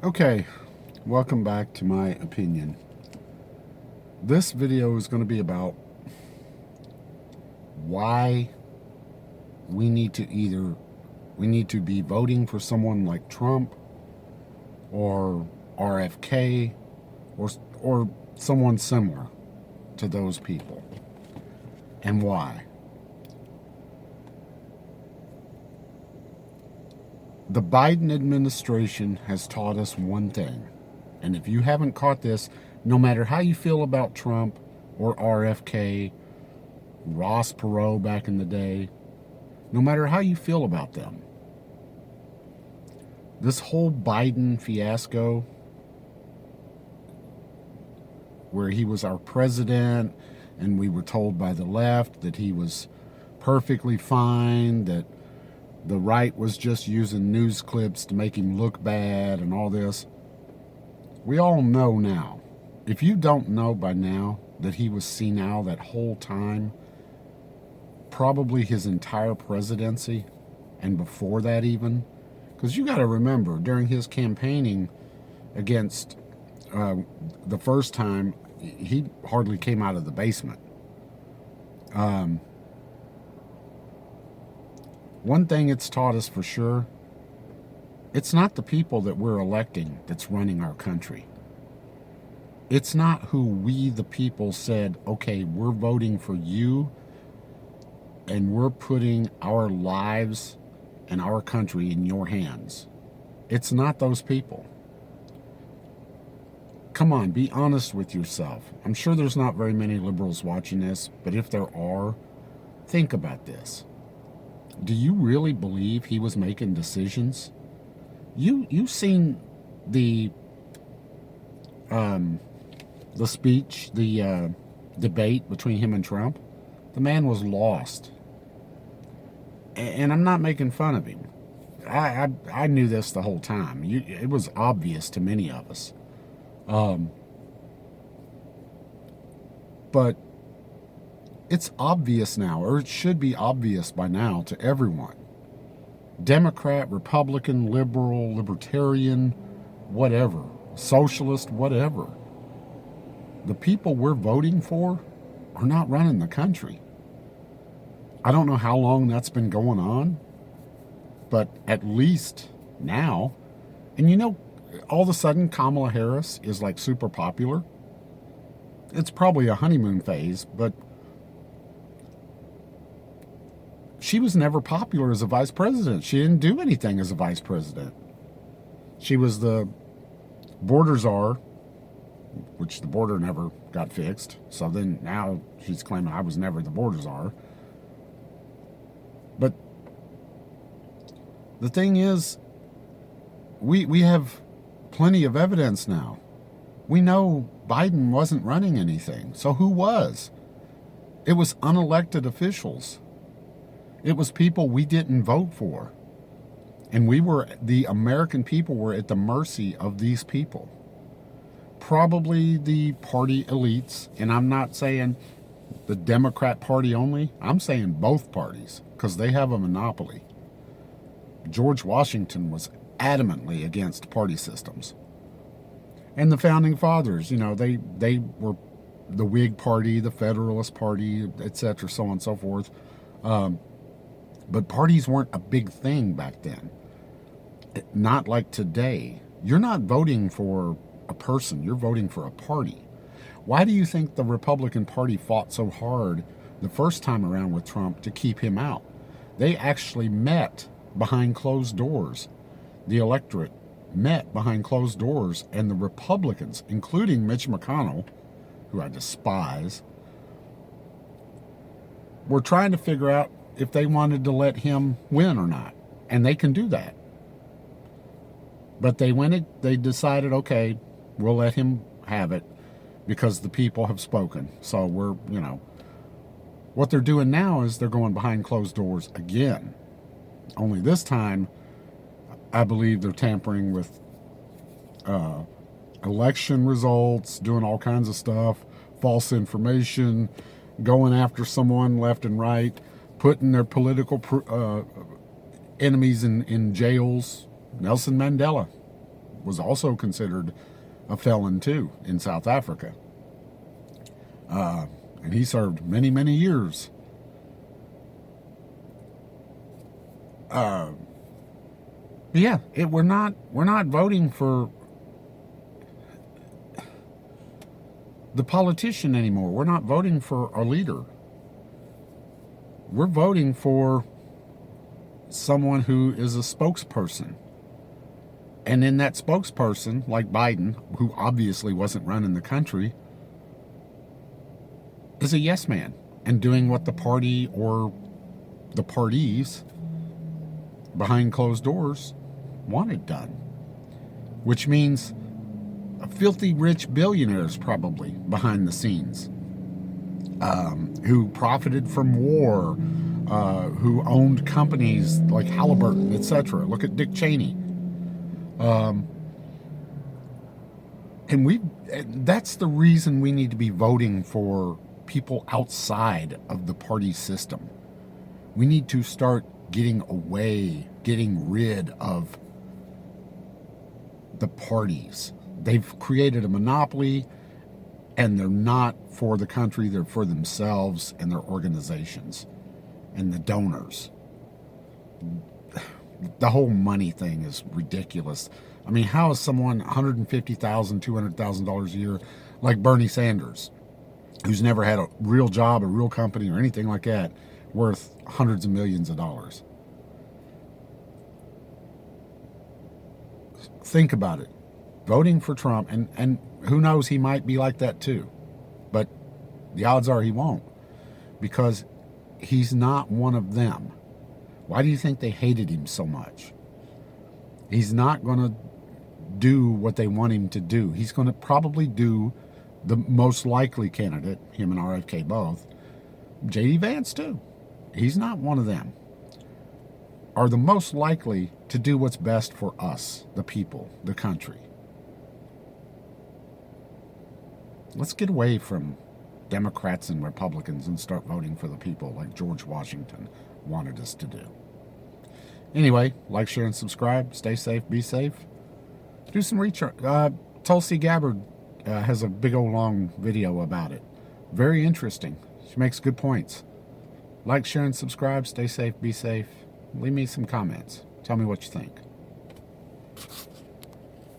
Okay, welcome back to my opinion. This video is going to be about why we need to be voting for someone like Trump or RFK or someone similar to those people, and why. The Biden administration has taught us one thing, and if you haven't caught this, no matter how you feel about Trump or RFK, Ross Perot back in the day, no matter how you feel about them, this whole Biden fiasco, where he was our president and we were told by the left that he was perfectly fine, that the right was just using news clips to make him look bad and all this. We all know now. If you don't know by now that he was senile that whole time, probably his entire presidency, and before that even, because you got to remember, during his campaigning against the first time, he hardly came out of the basement. One thing it's taught us for sure, it's not the people that we're electing that's running our country. It's not who we, the people, said, okay, we're voting for you and we're putting our lives and our country in your hands. It's not those people. Come on, be honest with yourself. I'm sure there's not very many liberals watching this, but if there are, think about this. Do you really believe he was making decisions? You've seen the speech, the debate between him and Trump. The man was lost, and I'm not making fun of him. I knew this the whole time. It was obvious to many of us, but it's obvious now, or it should be obvious by now to everyone. Democrat, Republican, liberal, libertarian, whatever, socialist, whatever. The people we're voting for are not running the country. I don't know how long that's been going on, but at least now. And you know, all of a sudden Kamala Harris is like super popular. It's probably a honeymoon phase, but she was never popular as a vice president. She didn't do anything as a vice president. She was the border czar, which the border never got fixed. So then now she's claiming I was never the border czar. But the thing is, we have plenty of evidence now. We know Biden wasn't running anything. So who was? It was unelected officials. It was people we didn't vote for. And the American people were at the mercy of these people. Probably the party elites, and I'm not saying the Democrat Party only, I'm saying both parties, because they have a monopoly. George Washington was adamantly against party systems. And the Founding Fathers, you know, they were the Whig Party, the Federalist Party, etc., so on and so forth. But parties weren't a big thing back then. Not like today. You're not voting for a person, you're voting for a party. Why do you think the Republican Party fought so hard the first time around with Trump to keep him out? They actually met behind closed doors. The electorate met behind closed doors, and the Republicans, including Mitch McConnell, who I despise, were trying to figure out if they wanted to let him win or not. And they can do that. But they decided, okay, we'll let him have it because the people have spoken. So what they're doing now is they're going behind closed doors again. Only this time, I believe they're tampering with election results, doing all kinds of stuff, false information, going after someone left and right, putting their political enemies in jails. Nelson Mandela, was also considered a felon too in South Africa. And he served many, many years. Yeah, we're not voting for the politician anymore. We're not voting for a leader. We're voting for someone who is a spokesperson. And in that spokesperson, like Biden, who obviously wasn't running the country, is a yes man and doing what the party or the parties behind closed doors wanted done. Which means filthy rich billionaires probably behind the scenes, who profited from war, who owned companies like Halliburton, etc. Look at Dick Cheney. And that's the reason we need to be voting for people outside of the party system. We need to start getting rid of the parties. They've created a monopoly, and they're not for the country, they're for themselves and their organizations and the donors. The whole money thing is ridiculous. I mean, how is someone $150,000, $200,000 a year, like Bernie Sanders, who's never had a real job, a real company, or anything like that, worth hundreds of millions of dollars? Think about it. Voting for Trump, and who knows, he might be like that too. But the odds are he won't, because he's not one of them. Why do you think they hated him so much? He's not going to do what they want him to do. He's going to probably do the most likely candidate, him and RFK both, J.D. Vance too. He's not one of them. Are the most likely to do what's best for us, the people, the country. Let's get away from Democrats and Republicans and start voting for the people like George Washington wanted us to do. Anyway, like, share, and subscribe. Stay safe, be safe. Do some research. Tulsi Gabbard has a big old long video about it. Very interesting. She makes good points. Like, share, and subscribe. Stay safe, be safe. Leave me some comments. Tell me what you think.